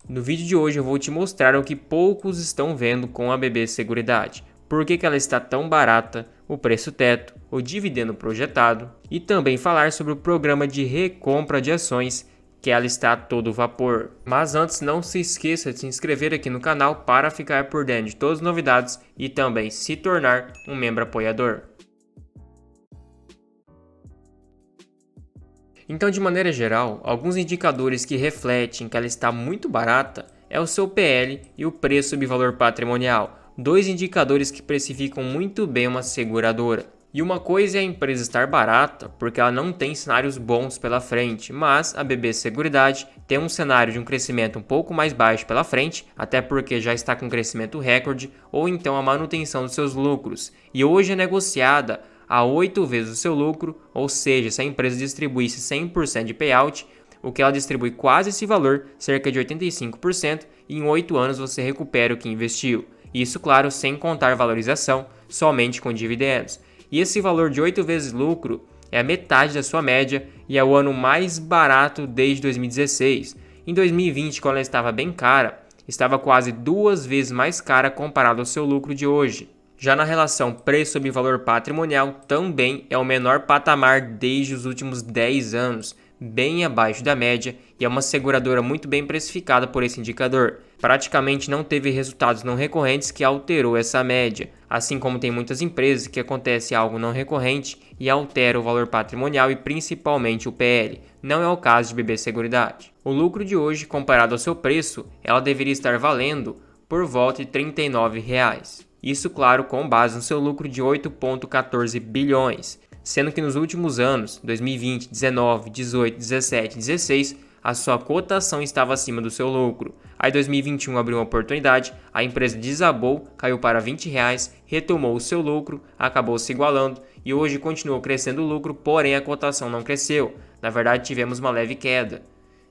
No vídeo de hoje eu vou te mostrar o que poucos estão vendo com a BB Seguridade. Por que ela está tão barata, o preço teto, o dividendo projetado e também falar sobre o programa de recompra de ações que ela está a todo vapor. Mas antes, não se esqueça de se inscrever aqui no canal para ficar por dentro de todas as novidades e também se tornar um membro apoiador. Então, de maneira geral, alguns indicadores que refletem que ela está muito barata é o seu PL e o preço sobre valor patrimonial, dois indicadores que precificam muito bem uma seguradora. E uma coisa é a empresa estar barata porque ela não tem cenários bons pela frente, mas a BB Seguridade tem um cenário de um crescimento um pouco mais baixo pela frente, até porque já está com crescimento recorde ou então a manutenção dos seus lucros, e hoje é negociada a 8 vezes o seu lucro, ou seja, se a empresa distribuísse 100% de payout, o que ela distribui quase esse valor, cerca de 85%, e em 8 anos você recupera o que investiu. Isso, claro, sem contar valorização, somente com dividendos. E esse valor de 8 vezes lucro é a metade da sua média e é o ano mais barato desde 2016. Em 2020, quando ela estava bem cara, estava quase 2 vezes mais cara comparado ao seu lucro de hoje. Já na relação preço sobre valor patrimonial, também é o menor patamar desde os últimos 10 anos, bem abaixo da média, e é uma seguradora muito bem precificada por esse indicador. Praticamente não teve resultados não recorrentes que alterou essa média, assim como tem muitas empresas que acontece algo não recorrente e altera o valor patrimonial e principalmente o PL. Não é o caso de BB Seguridade. O lucro de hoje, comparado ao seu preço, ela deveria estar valendo por volta de R$ 39. Isso, claro, com base no seu lucro de 8,14 bilhões, sendo que nos últimos anos, 2020, 19, 18, 17 e 16, a sua cotação estava acima do seu lucro. Aí 2021 abriu uma oportunidade, a empresa desabou, caiu para R$ 20, retomou o seu lucro, acabou se igualando e hoje continuou crescendo o lucro, porém a cotação não cresceu. Na verdade, tivemos uma leve queda.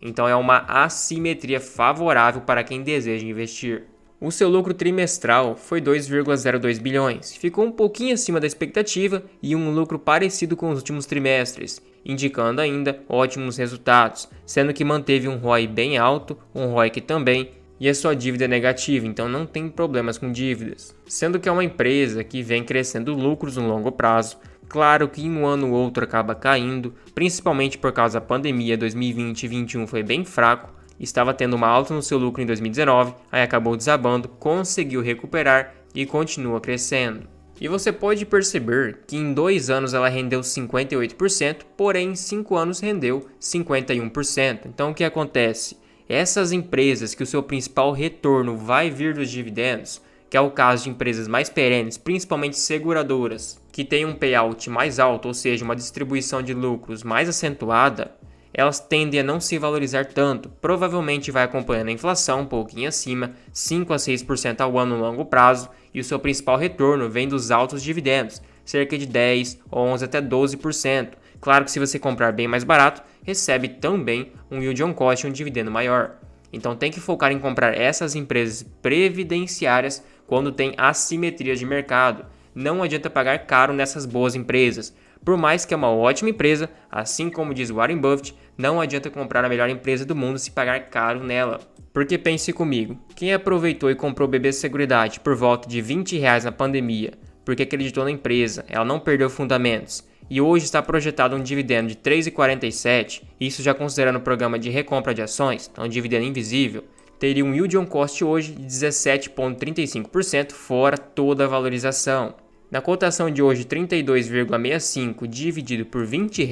Então é uma assimetria favorável para quem deseja investir. O seu lucro trimestral foi 2,02 bilhões, ficou um pouquinho acima da expectativa e um lucro parecido com os últimos trimestres, indicando ainda ótimos resultados, sendo que manteve um ROI bem alto, um ROIC também, e a sua dívida é negativa, então não tem problemas com dívidas. Sendo que é uma empresa que vem crescendo lucros no longo prazo, claro que em um ano ou outro acaba caindo, principalmente por causa da pandemia. 2020 e 2021 foi bem fraco, estava tendo uma alta no seu lucro em 2019, aí acabou desabando, conseguiu recuperar e continua crescendo. E você pode perceber que em 2 anos ela rendeu 58%, porém em 5 anos rendeu 51%. Então o que acontece? Essas empresas que o seu principal retorno vai vir dos dividendos, que é o caso de empresas mais perenes, principalmente seguradoras, que têm um payout mais alto, ou seja, uma distribuição de lucros mais acentuada, elas tendem a não se valorizar tanto, provavelmente vai acompanhando a inflação um pouquinho acima, 5 a 6% ao ano no longo prazo, e o seu principal retorno vem dos altos dividendos, cerca de 10, 11 até 12%. Claro que se você comprar bem mais barato, recebe também um yield on cost e um dividendo maior. Então tem que focar em comprar essas empresas previdenciárias quando tem assimetria de mercado. Não adianta pagar caro nessas boas empresas. Por mais que é uma ótima empresa, assim como diz Warren Buffett, não adianta comprar a melhor empresa do mundo se pagar caro nela. Porque pense comigo, quem aproveitou e comprou BB Seguridade por volta de R$ 20 na pandemia, porque acreditou na empresa, ela não perdeu fundamentos, e hoje está projetado um dividendo de R$ 3,47, isso já considerando o programa de recompra de ações, então um dividendo invisível, teria um yield on cost hoje de 17,35% fora toda a valorização. Na cotação de hoje, 32,65 dividido por R$ 20,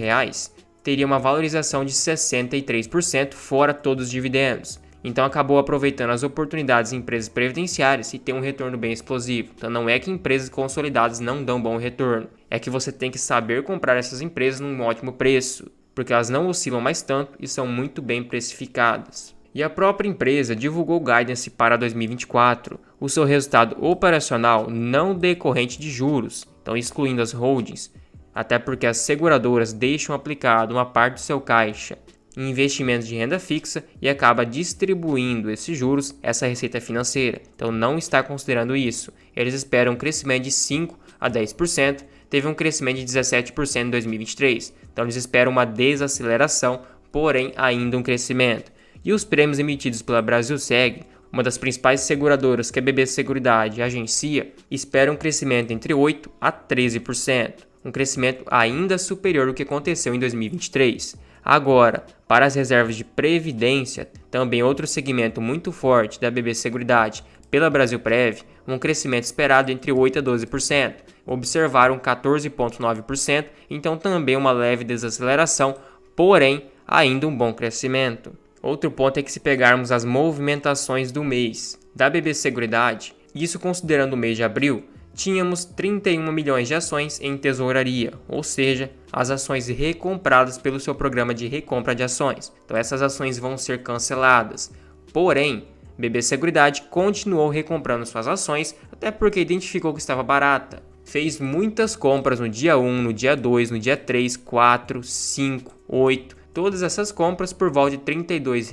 teria uma valorização de 63% fora todos os dividendos. Então acabou aproveitando as oportunidades em empresas previdenciárias e tem um retorno bem explosivo. Então não é que empresas consolidadas não dão bom retorno, é que você tem que saber comprar essas empresas num ótimo preço, porque elas não oscilam mais tanto e são muito bem precificadas. E a própria empresa divulgou guidance para 2024, o seu resultado operacional não decorrente de juros, então excluindo as holdings, até porque as seguradoras deixam aplicado uma parte do seu caixa em investimentos de renda fixa e acaba distribuindo esses juros, essa receita financeira. Então não está considerando isso. Eles esperam um crescimento de 5 a 10%, teve um crescimento de 17% em 2023. Então eles esperam uma desaceleração, porém ainda um crescimento. E os prêmios emitidos pela Brasilseg, uma das principais seguradoras que a BB Seguridade agencia, esperam um crescimento entre 8% a 13%, um crescimento ainda superior ao que aconteceu em 2023. Agora, para as reservas de previdência, também outro segmento muito forte da BB Seguridade pela Brasilprev, um crescimento esperado entre 8% a 12%. Observaram 14,9%, então também uma leve desaceleração, porém ainda um bom crescimento. Outro ponto é que se pegarmos as movimentações do mês da BB Seguridade, isso considerando o mês de abril, tínhamos 31 milhões de ações em tesouraria, ou seja, as ações recompradas pelo seu programa de recompra de ações. Então essas ações vão ser canceladas. Porém, BB Seguridade continuou recomprando suas ações, até porque identificou que estava barata. Fez muitas compras no dia 1, no dia 2, no dia 3, 4, 5, 8, todas essas compras por volta de R$ 32.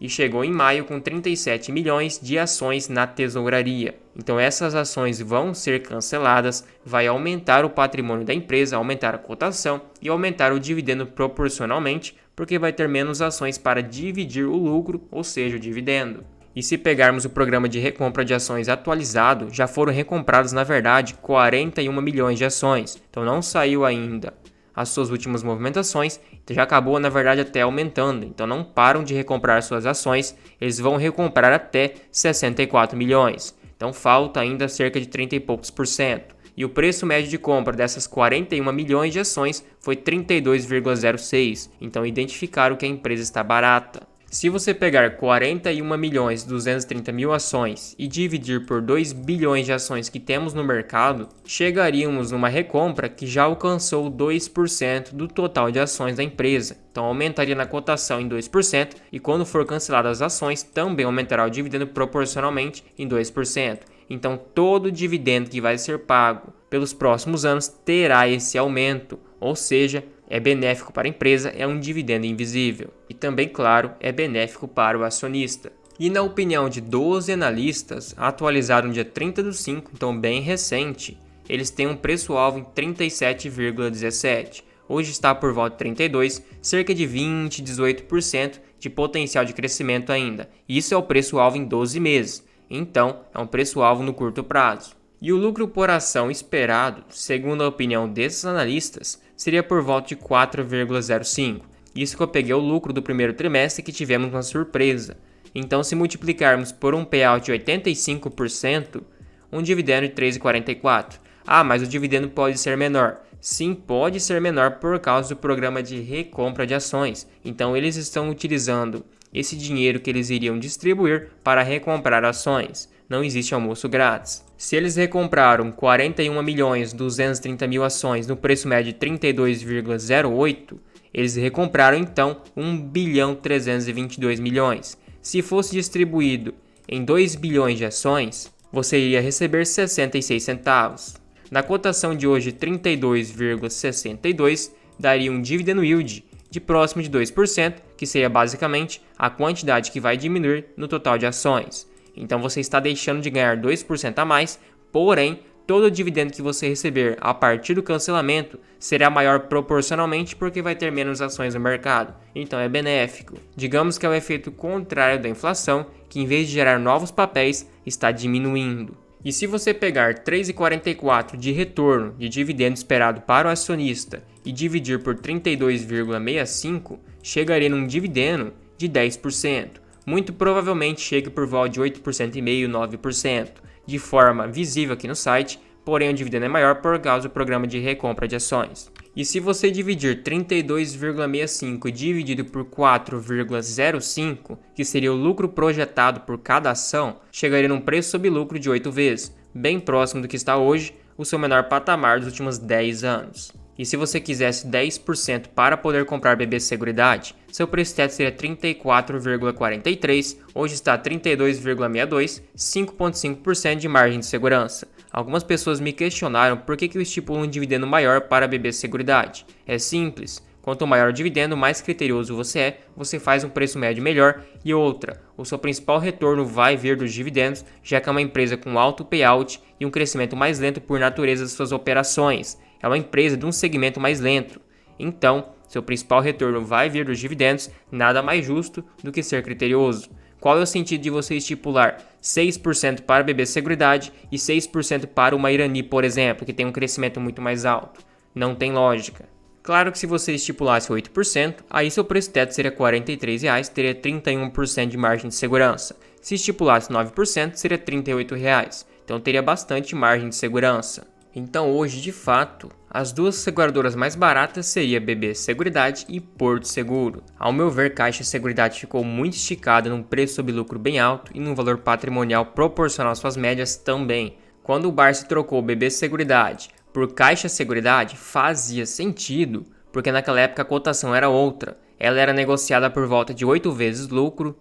E chegou em maio com 37 milhões de ações na tesouraria. Então essas ações vão ser canceladas, vai aumentar o patrimônio da empresa, aumentar a cotação e aumentar o dividendo proporcionalmente, porque vai ter menos ações para dividir o lucro, ou seja, o dividendo. E se pegarmos o programa de recompra de ações atualizado, já foram recomprados na verdade 41 milhões de ações. Então não saiu ainda as suas últimas movimentações, já acabou na verdade até aumentando, então não param de recomprar suas ações, eles vão recomprar até 64 milhões, então falta ainda cerca de 30 e poucos por cento, e o preço médio de compra dessas 41 milhões de ações foi 32,06, então identificaram que a empresa está barata. Se você pegar 41 milhões 230 mil ações e dividir por 2 bilhões de ações que temos no mercado, chegaríamos numa recompra que já alcançou 2% do total de ações da empresa. Então aumentaria na cotação em 2% e quando for canceladas as ações também aumentará o dividendo proporcionalmente em 2%. Então todo o dividendo que vai ser pago pelos próximos anos terá esse aumento, ou seja, é benéfico para a empresa, é um dividendo invisível. E também, claro, é benéfico para o acionista. E na opinião de 12 analistas, atualizado no dia 30/5, então bem recente, eles têm um preço-alvo em 37,17. Hoje está por volta de 32, cerca de 20, 18% de potencial de crescimento ainda. Isso é o preço-alvo em 12 meses. Então, é um preço-alvo no curto prazo. E o lucro por ação esperado, segundo a opinião desses analistas, seria por volta de 4,05. Isso que eu peguei o lucro do primeiro trimestre que tivemos uma surpresa. Então, se multiplicarmos por um payout de 85%, um dividendo de 3,44. Ah, mas o dividendo pode ser menor. Sim, pode ser menor por causa do programa de recompra de ações. Então, eles estão utilizando esse dinheiro que eles iriam distribuir para recomprar ações. Não existe almoço grátis. Se eles recompraram 41 milhões 230 mil ações no preço médio de 32,08, eles recompraram então 1 bilhão 322 milhões. Se fosse distribuído em 2 bilhões de ações, você iria receber 66 centavos. Na cotação de hoje 32,62 daria um dividend yield de próximo de 2%, que seria basicamente a quantidade que vai diminuir no total de ações. Então você está deixando de ganhar 2% a mais, porém, todo o dividendo que você receber a partir do cancelamento será maior proporcionalmente porque vai ter menos ações no mercado. Então é benéfico. Digamos que é o efeito contrário da inflação, que em vez de gerar novos papéis, está diminuindo. E se você pegar 3,44 de retorno de dividendo esperado para o acionista e dividir por 32,65, chegaria num dividendo de 10%. Muito provavelmente chegue por volta de 8,5%, 9%, de forma visível aqui no site, porém o dividendo é maior por causa do programa de recompra de ações. E se você dividir 32,65 dividido por 4,05, que seria o lucro projetado por cada ação, chegaria num preço sob lucro de 8 vezes, bem próximo do que está hoje, o seu menor patamar dos últimos 10 anos. E se você quisesse 10% para poder comprar BB Seguridade, seu preço teto seria 34,43, hoje está 32,62, 5,5% de margem de segurança. Algumas pessoas me questionaram por que eu estipulo um dividendo maior para a BB Seguridade. É simples, quanto maior o dividendo, mais criterioso você faz um preço médio melhor. E outra, o seu principal retorno vai vir dos dividendos, já que é uma empresa com alto payout e um crescimento mais lento por natureza de suas operações. É uma empresa de um segmento mais lento. Então, seu principal retorno vai vir dos dividendos, nada mais justo do que ser criterioso. Qual é o sentido de você estipular 6% para a BB Seguridade e 6% para uma Irani, por exemplo, que tem um crescimento muito mais alto? Não tem lógica. Claro que se você estipulasse 8%, aí seu preço teto seria R$ 43,00, teria 31% de margem de segurança. Se estipulasse 9%, seria R$ 38,00, então teria bastante margem de segurança. Então hoje, de fato, as duas seguradoras mais baratas seriam BB Seguridade e Porto Seguro. Ao meu ver, Caixa Seguridade ficou muito esticada num preço sobre lucro bem alto e num valor patrimonial proporcional às suas médias também. Quando o Barsi trocou BB Seguridade por Caixa Seguridade, fazia sentido, porque naquela época a cotação era outra. Ela era negociada por volta de 8 vezes lucro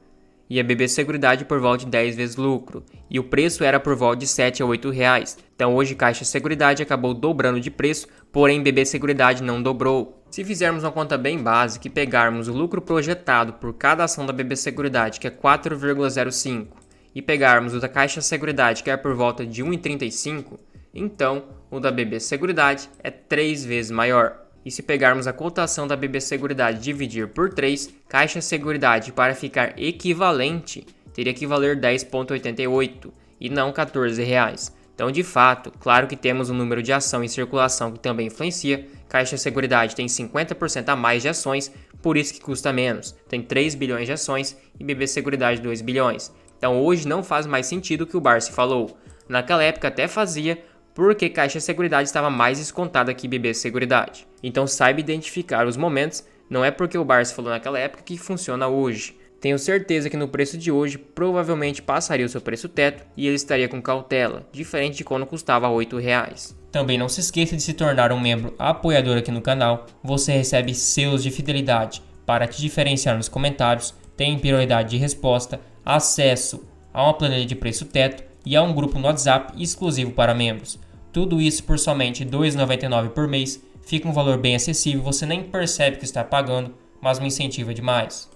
e a BB Seguridade por volta de 10 vezes lucro, e o preço era por volta de R$ 7 a R$ 8,00. Então hoje Caixa Seguridade acabou dobrando de preço, porém BB Seguridade não dobrou. Se fizermos uma conta bem básica e pegarmos o lucro projetado por cada ação da BB Seguridade, que é 4,05, e pegarmos o da Caixa Seguridade, que é por volta de 1,35, então o da BB Seguridade é 3 vezes maior. E se pegarmos a cotação da BB Seguridade e dividir por 3, Caixa Seguridade, para ficar equivalente, teria que valer 10,88 e não R$ 14,00. Então, de fato, claro que temos um número de ação em circulação que também influencia. Caixa Seguridade tem 50% a mais de ações, por isso que custa menos. Tem 3 bilhões de ações e BB Seguridade 2 bilhões. Então, hoje não faz mais sentido o que o Barsi falou. Naquela época até fazia, porque Caixa Seguridade estava mais descontada que BB Seguridade. Então saiba identificar os momentos, não é porque o Barsi falou naquela época que funciona hoje. Tenho certeza que no preço de hoje provavelmente passaria o seu preço teto e ele estaria com cautela, diferente de quando custava R$ 8,00. Também não se esqueça de se tornar um membro apoiador aqui no canal, você recebe selos de fidelidade para te diferenciar nos comentários, tem prioridade de resposta, acesso a uma planilha de preço teto e a um grupo no WhatsApp exclusivo para membros. Tudo isso por somente R$ 2,99 por mês, fica um valor bem acessível, você nem percebe que está pagando, mas me incentiva demais.